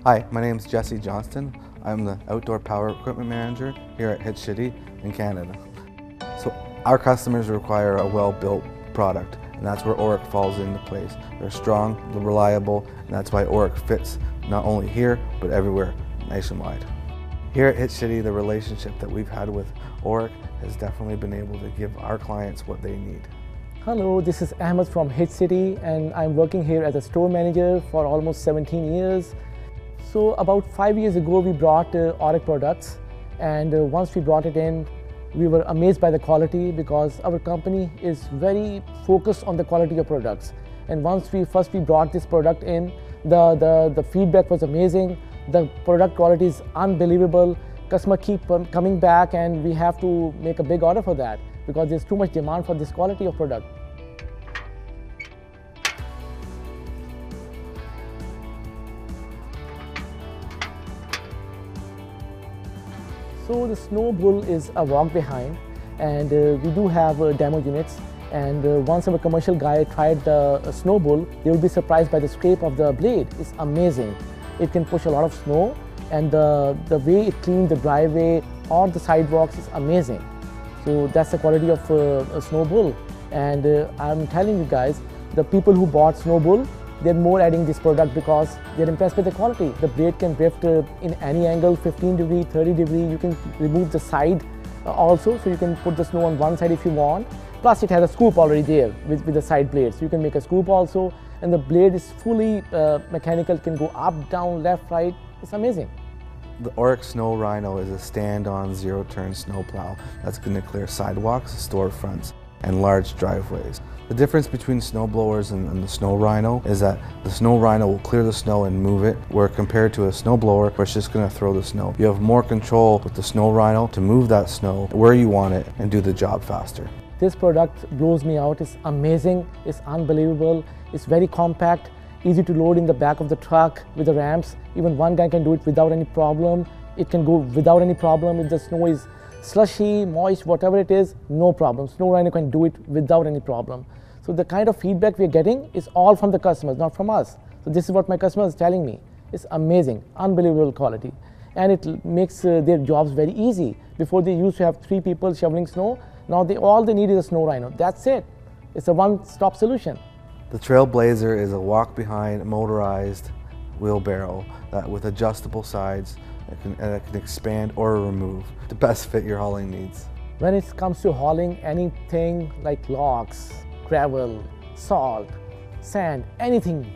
Hi, my name is Jesse Johnston. I'm the Outdoor Power Equipment Manager here at Hitch City in Canada. So our customers require a well-built product, and that's where Orec falls into place. They're strong, they're reliable, and that's why Orec fits not only here, but everywhere nationwide. Here at Hitch City, the relationship that we've had with Orec has definitely been able to give our clients what they need. Hello, this is Ahmed from Hitch City, and I'm working here as a store manager for almost 17 years. So about 5 years ago, we brought Orec products, and once we brought it in, we were amazed by the quality because our company is very focused on the quality of products. And once we brought this product in, the feedback was amazing. The product quality is unbelievable. Customers keep coming back, and we have to make a big order for that because there's too much demand for this quality of product. So the Snow Bull is a walk behind, and we do have demo units. And once our commercial guy tried the Snow Bull, they will be surprised by the scrape of the blade. It's amazing. It can push a lot of snow, and the way it cleans the driveway or the sidewalks is amazing. So that's the quality of a Snow Bull. And I'm telling you guys, the people who bought Snow Bull, they're more adding this product because they're impressed with the quality. The blade can drift in any angle, 15 degree, 30 degree. You can remove the side also, so you can put the snow on one side if you want. Plus it has a scoop already there with the side blade, so you can make a scoop also. And the blade is fully mechanical, can go up, down, left, right. It's amazing. The Orec Snow Rhino is a stand-on zero-turn snow plow that's going to clear sidewalks, storefronts, and large driveways. The difference between snow blowers and the Snow Rhino is that the Snow Rhino will clear the snow and move it, where compared to a snow blower where it's just going to throw the snow. You have more control with the Snow Rhino to move that snow where you want it and do the job faster. This product blows me out. It's amazing, it's unbelievable, it's very compact, easy to load in the back of the truck with the ramps. Even one guy can do it without any problem. It can go without any problem. If the snow is slushy, moist, whatever it is, no problem. Snow Rhino can do it without any problem. So the kind of feedback we're getting is all from the customers, not from us. So this is what my customers are telling me. It's amazing, unbelievable quality. And it makes their jobs very easy. Before they used to have 3 people shoveling snow. Now all they need is a Snow Rhino. That's it. It's a one-stop solution. The Trailblazer is a walk-behind motorized wheelbarrow that with adjustable sides and it can expand or remove to best fit your hauling needs. When it comes to hauling anything like logs, gravel, salt, sand, anything,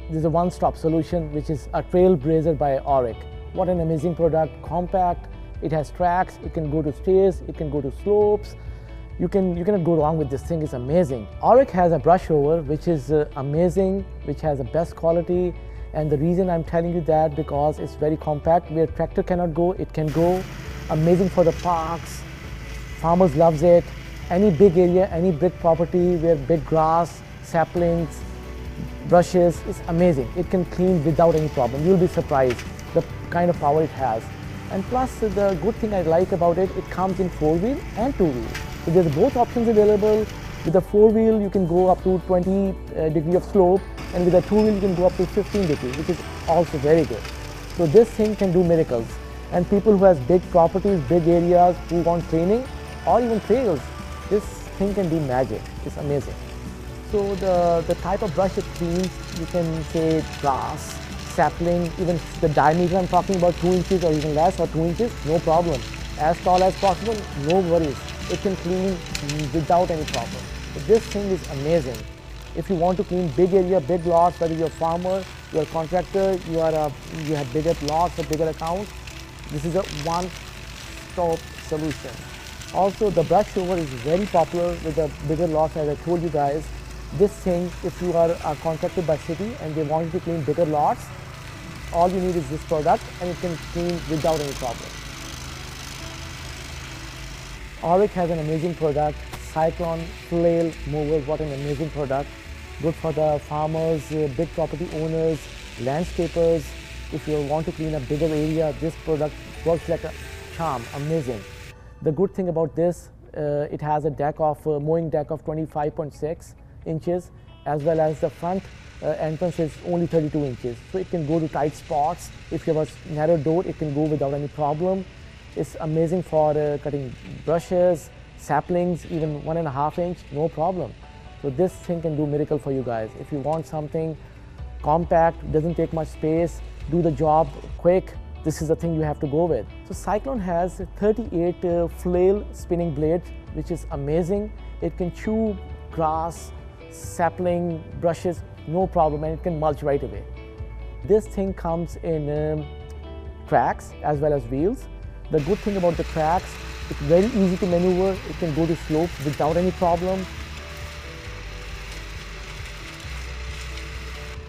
there's a one-stop solution, which is a Trailblazer by Orec. What an amazing product, compact. It has tracks, it can go to stairs, it can go to slopes. You cannot go wrong with this thing. It's amazing. Orec has a brush over which is amazing, which has the best quality. And the reason I'm telling you that because it's very compact. Where tractor cannot go, it can go. Amazing for the parks. Farmers loves it. Any big area, any big property where big grass, saplings, brushes, it's amazing. It can clean without any problem. You'll be surprised the kind of power it has. And plus the good thing I like about it, it comes in 4-wheel and 2-wheel. So there's both options available. With the 4-wheel, you can go up to 20 degree of slope, and with the 2-wheel, you can go up to 15 degree, which is also very good. So this thing can do miracles. And people who has big properties, big areas, who want cleaning, or even trails, this thing can do magic. It's amazing. So the type of brush it cleans, you can say grass, sapling, even the diameter I'm talking about 2 inches or even less, or 2 inches, no problem. As tall as possible, no worries. It can clean without any problem. But this thing is amazing. If you want to clean big area, big lots, whether you're a farmer, you're a contractor, you have bigger lots or bigger accounts, this is a one-stop solution. Also, the brush over is very popular with the bigger lots, as I told you guys. This thing, if you are contracted by city and they want you to clean bigger lots, all you need is this product and it can clean without any problem. Orec has an amazing product, Cyclone Flail Mower. What an amazing product. Good for the farmers, big property owners, landscapers. If you want to clean a bigger area, this product works like a charm, amazing. The good thing about this, it has a deck of mowing deck of 25.6 inches, as well as the front entrance is only 32 inches. So it can go to tight spots. If you have a narrow door, it can go without any problem. It's amazing for cutting brushes, saplings, even 1.5 inch, no problem. So this thing can do miracle for you guys. If you want something compact, doesn't take much space, do the job quick, this is the thing you have to go with. So Cyclone has 38 flail spinning blades, which is amazing. It can chew grass, sapling, brushes, no problem, and it can mulch right away. This thing comes in tracks as well as wheels. The good thing about the tracks, it's very easy to maneuver. It can go to slopes without any problem.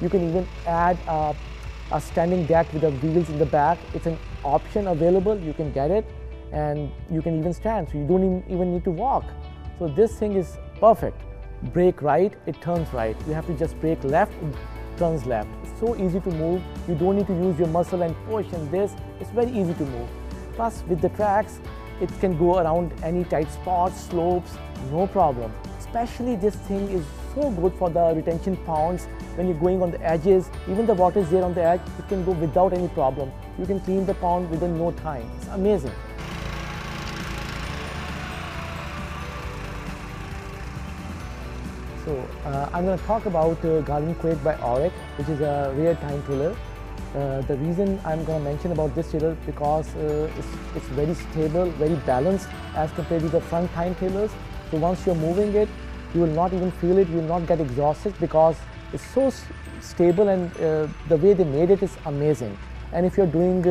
You can even add a standing deck with the wheels in the back. It's an option available, you can get it, and you can even stand, so you don't even need to walk. So this thing is perfect. Brake right, it turns right. You have to just brake left, it turns left. It's so easy to move. You don't need to use your muscle and push, and this, it's very easy to move. Plus with the tracks, it can go around any tight spots, slopes, no problem. Especially this thing is so good for the retention ponds when you're going on the edges. Even the water is there on the edge, it can go without any problem. You can clean the pond within no time. It's amazing. So I'm going to talk about Garden Quake by Orec, which is a rear time tiller. The reason I'm going to mention about this tiller because it's very stable, very balanced as compared to the front time tillers. So once you're moving it, you will not even feel it, you will not get exhausted because it's so stable, and the way they made it is amazing. And if you're doing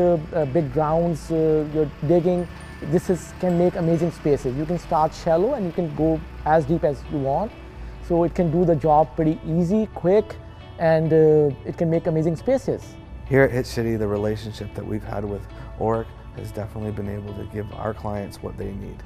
big grounds, you're digging, this can make amazing spaces. You can start shallow and you can go as deep as you want. So it can do the job pretty easy, quick, and it can make amazing spaces. Here at Hitch City, the relationship that we've had with Orec has definitely been able to give our clients what they need.